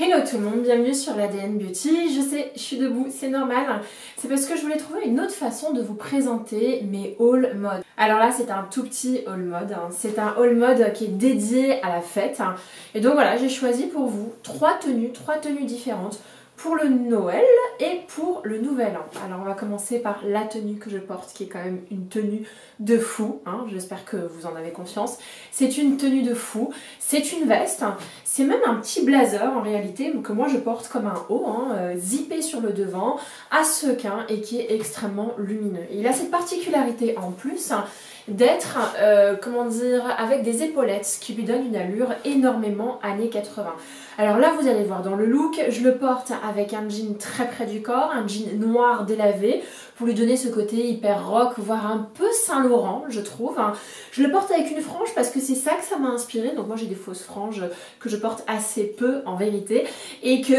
Hello tout le monde, bienvenue sur l'ADN Beauty. Je sais, je suis debout, c'est normal. C'est parce que je voulais trouver une autre façon de vous présenter mes haul mode. Alors là, c'est un tout petit haul mode. C'est un haul mode qui est dédié à la fête. Et donc voilà, j'ai choisi pour vous trois tenues différentes pour le Noël et pour le Nouvel An. Alors on va commencer par la tenue que je porte, qui est quand même une tenue de fou, j'espère que vous en avez confiance. C'est une tenue de fou, c'est une veste, c'est même un petit blazer en réalité, que moi je porte comme un haut, zippé sur le devant, à sequin et qui est extrêmement lumineux. Et il a cette particularité en plus d'être, avec des épaulettes qui lui donnent une allure énormément années 80. Alors là, vous allez voir dans le look, je le porte avec un jean très près du corps, un jean noir délavé, pour lui donner ce côté hyper rock, voire un peu Saint-Laurent, je trouve. Je le porte avec une frange parce que c'est ça que ça m'a inspiré. Donc moi, j'ai des fausses franges que je porte assez peu en vérité, et que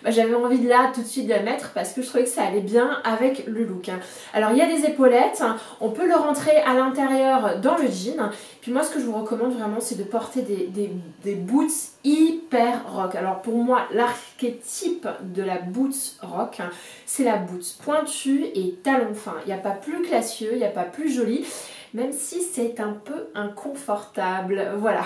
j'avais envie de là tout de suite de la mettre parce que je trouvais que ça allait bien avec le look. Alors il y a des épaulettes, on peut le rentrer à l'intérieur dans le jean. Puis moi, ce que je vous recommande vraiment, c'est de porter des boots hyper rock. Alors pour moi, l'archétype de la boots rock, c'est la boots pointue et talon fin. Il n'y a pas plus classieux, il n'y a pas plus joli, même si c'est un peu inconfortable. Voilà.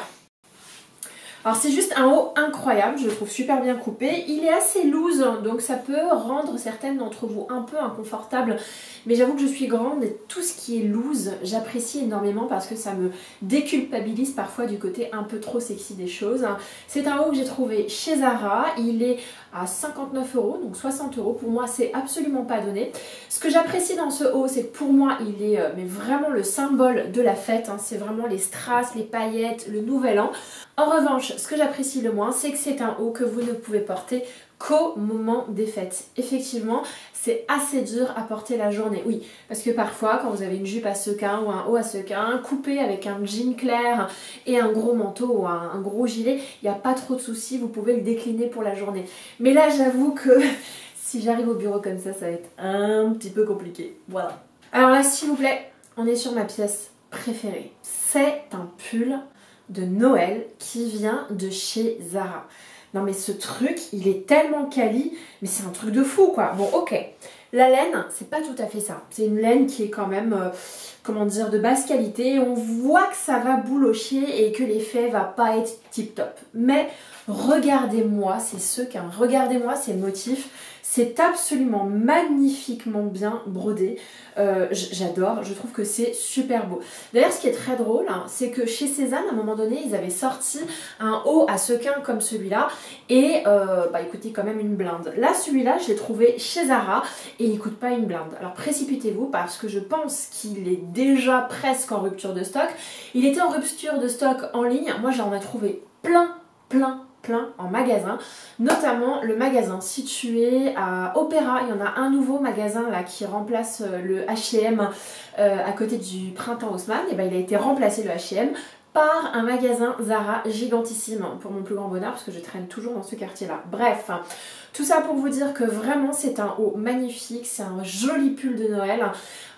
Alors c'est juste un haut incroyable, je le trouve super bien coupé. Il est assez loose, donc ça peut rendre certaines d'entre vous un peu inconfortables. Mais j'avoue que je suis grande et tout ce qui est loose, j'apprécie énormément parce que ça me déculpabilise parfois du côté un peu trop sexy des choses. C'est un haut que j'ai trouvé chez Zara, il est à 59 €, donc 60 €. Pour moi, c'est absolument pas donné. Ce que j'apprécie dans ce haut, c'est que pour moi, il est mais vraiment le symbole de la fête. C'est vraiment les strass, les paillettes, le nouvel an. En revanche, ce que j'apprécie le moins, c'est que c'est un haut que vous ne pouvez porter qu'au moment des fêtes. Effectivement, c'est assez dur à porter la journée. Oui, parce que parfois, quand vous avez une jupe à sequin ou un haut à sequin, coupé avec un jean clair et un gros manteau ou un gros gilet, il n'y a pas trop de soucis, vous pouvez le décliner pour la journée. Mais là, j'avoue que si j'arrive au bureau comme ça va être un petit peu compliqué. Voilà. Alors là, s'il vous plaît, on est sur ma pièce préférée. C'est un pull de Noël qui vient de chez Zara. Non mais ce truc, il est tellement quali, mais c'est un truc de fou quoi. Bon ok, la laine, c'est pas tout à fait ça. C'est une laine qui est quand même, de basse qualité. On voit que ça va boulocher et que l'effet va pas être tip top. Mais regardez-moi ces sequins, regardez-moi ces motifs. C'est absolument magnifiquement bien brodé. J'adore, je trouve que c'est super beau. D'ailleurs, ce qui est très drôle, c'est que chez Cézanne, à un moment donné, ils avaient sorti un haut à sequin comme celui-là et il coûtait quand même une blinde. Là, celui-là, je l'ai trouvé chez Zara et il coûte pas une blinde. Alors précipitez-vous parce que je pense qu'il est déjà presque en rupture de stock. Il était en rupture de stock en ligne. Moi, j'en ai trouvé plein en magasin, notamment le magasin situé à Opéra. Il y en a un nouveau magasin là qui remplace le H&M à côté du Printemps Haussmann. Et ben, il a été remplacé, le H&M, par un magasin Zara gigantissime, pour mon plus grand bonheur parce que je traîne toujours dans ce quartier là. Bref, tout ça pour vous dire que vraiment c'est un haut magnifique, c'est un joli pull de Noël.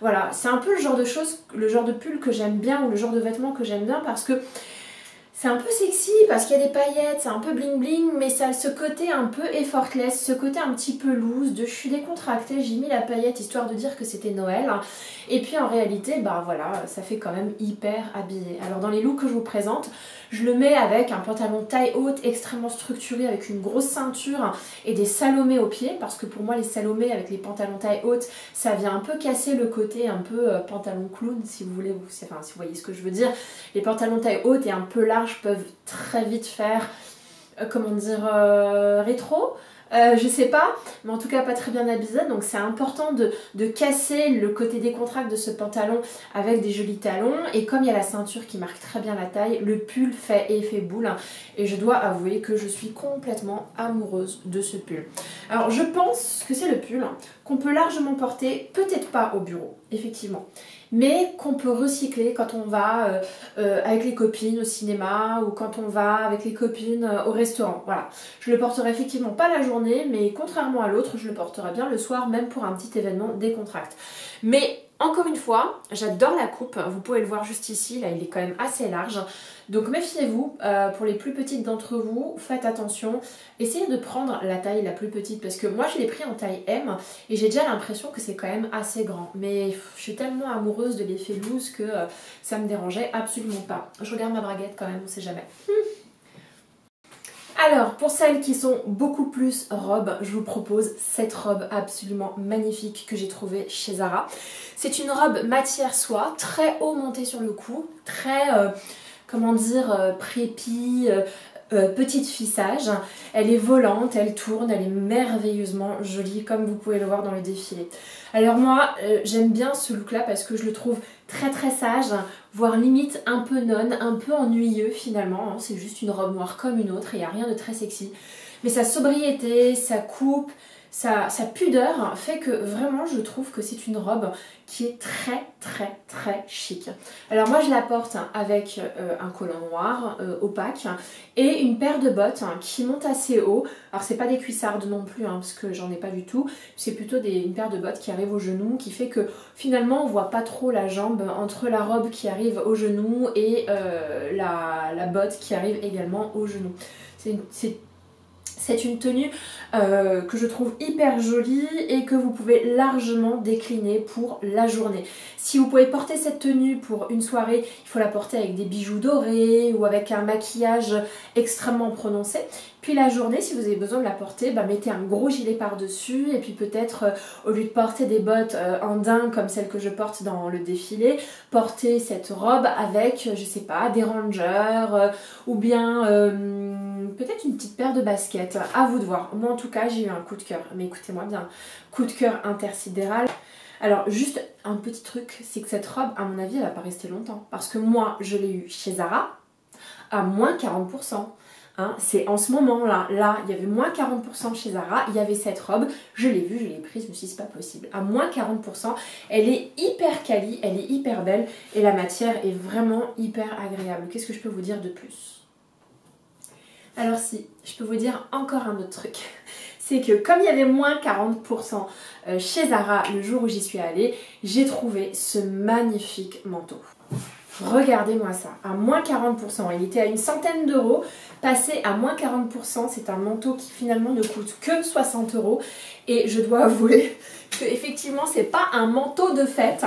Voilà, c'est un peu le genre de choses, le genre de pull que j'aime bien ou le genre de vêtements que j'aime bien parce que c'est un peu sexy parce qu'il y a des paillettes, c'est un peu bling bling, mais ça a ce côté un peu effortless, ce côté un petit peu loose, de je suis décontractée, j'ai mis la paillette histoire de dire que c'était Noël. Et puis en réalité, voilà, ça fait quand même hyper habillé. Alors dans les looks que je vous présente, je le mets avec un pantalon taille haute extrêmement structuré avec une grosse ceinture et des salomés aux pieds, parce que pour moi les salomés avec les pantalons taille haute, ça vient un peu casser le côté un peu pantalon clown, si vous voulez, si vous voyez ce que je veux dire. Les pantalons taille haute et un peu large peuvent très vite faire, rétro. Je sais pas, mais en tout cas pas très bien habillé, donc c'est important de casser le côté décontracté de ce pantalon avec des jolis talons. Et comme il y a la ceinture qui marque très bien la taille, le pull fait effet boule et je dois avouer que je suis complètement amoureuse de ce pull. Alors je pense que c'est le pull qu'on peut largement porter, peut-être pas au bureau, effectivement, mais qu'on peut recycler quand on va avec les copines au cinéma ou quand on va avec les copines au restaurant. Voilà, je le porterai effectivement pas la journée, mais contrairement à l'autre, je le porterai bien le soir, même pour un petit événement décontracté. Mais Encore une fois, j'adore la coupe, vous pouvez le voir juste ici, là il est quand même assez large. Donc méfiez-vous, pour les plus petites d'entre vous, faites attention. Essayez de prendre la taille la plus petite parce que moi je l'ai pris en taille M et j'ai déjà l'impression que c'est quand même assez grand. Mais je suis tellement amoureuse de l'effet loose que ça me dérangeait absolument pas. Je regarde ma braguette quand même, on sait jamais. Alors, pour celles qui sont beaucoup plus robes, je vous propose cette robe absolument magnifique que j'ai trouvée chez Zara. C'est une robe matière soie, très haut montée sur le cou, très, comment dire, prépi, petite fissage. Elle est volante, elle tourne, elle est merveilleusement jolie comme vous pouvez le voir dans le défilé. Alors moi, j'aime bien ce look là parce que je le trouve très très sage, voire limite un peu nonne, un peu ennuyeux finalement. C'est juste une robe noire comme une autre et il n'y a rien de très sexy. Mais sa sobriété, sa coupe, sa pudeur fait que vraiment je trouve que c'est une robe qui est très très très chic. Alors moi je la porte avec un collant noir opaque et une paire de bottes qui montent assez haut. Alors c'est pas des cuissardes non plus parce que j'en ai pas du tout, c'est plutôt une paire de bottes qui arrive au genou qui fait que finalement on voit pas trop la jambe entre la robe qui arrive au genou et la botte qui arrive également au genou. C'est une tenue que je trouve hyper jolie et que vous pouvez largement décliner pour la journée. Si vous pouvez porter cette tenue pour une soirée, il faut la porter avec des bijoux dorés ou avec un maquillage extrêmement prononcé. Puis la journée, si vous avez besoin de la porter, mettez un gros gilet par-dessus et puis peut-être au lieu de porter des bottes en daim comme celles que je porte dans le défilé, portez cette robe avec, je sais pas, des rangers ou bien peut-être une petite paire de baskets. À vous de voir. Moi en tout cas, j'ai eu un coup de cœur. Mais écoutez-moi bien, coup de cœur intersidéral. Alors juste un petit truc, c'est que cette robe, à mon avis, elle va pas rester longtemps. Parce que moi, je l'ai eu chez Zara à moins 40%. C'est en ce moment là, il y avait moins 40% chez Zara, il y avait cette robe, je l'ai vue, je l'ai prise, je me suis dit c'est pas possible. À moins 40%, elle est hyper quali, elle est hyper belle et la matière est vraiment hyper agréable. Qu'est-ce que je peux vous dire de plus? Alors si, je peux vous dire encore un autre truc. C'est que comme il y avait moins 40% chez Zara le jour où j'y suis allée, j'ai trouvé ce magnifique manteau. Regardez-moi ça, à moins 40%, il était à une centaine d'euros, passé à moins 40%, c'est un manteau qui finalement ne coûte que 60 € et je dois avouer que effectivement c'est pas un manteau de fête,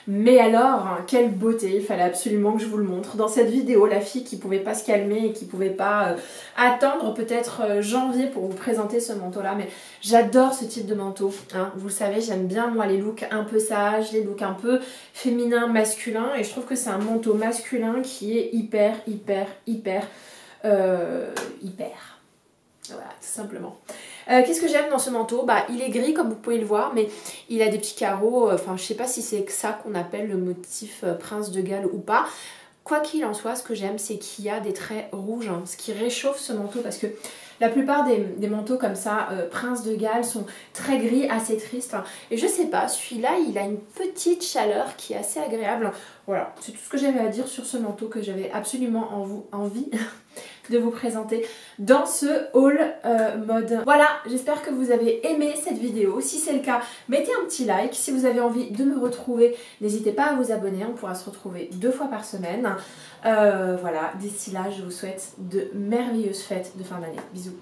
mais alors quelle beauté, il fallait absolument que je vous le montre. Dans cette vidéo, la fille qui pouvait pas se calmer et qui pouvait pas attendre peut-être janvier pour vous présenter ce manteau là, mais j'adore ce type de manteau, vous le savez, j'aime bien moi les looks un peu sages, les looks un peu féminins, masculins, et je trouve que c'est un manteau masculin qui est hyper. Voilà, tout simplement. Qu'est-ce que j'aime dans ce manteau? Il est gris comme vous pouvez le voir, mais il a des petits carreaux, je sais pas si c'est ça qu'on appelle le motif Prince de Galles ou pas. Quoi qu'il en soit, ce que j'aime, c'est qu'il y a des traits rouges, ce qui réchauffe ce manteau parce que la plupart des manteaux comme ça, Prince de Galles, sont très gris, assez tristes. Et je sais pas, celui-là, il a une petite chaleur qui est assez agréable. Voilà, c'est tout ce que j'avais à dire sur ce manteau que j'avais absolument envie de vous présenter dans ce haul mode. Voilà, j'espère que vous avez aimé cette vidéo. Si c'est le cas, mettez un petit like. Si vous avez envie de me retrouver, n'hésitez pas à vous abonner. On pourra se retrouver 2 fois par semaine. Voilà, d'ici là, je vous souhaite de merveilleuses fêtes de fin d'année. Bisous.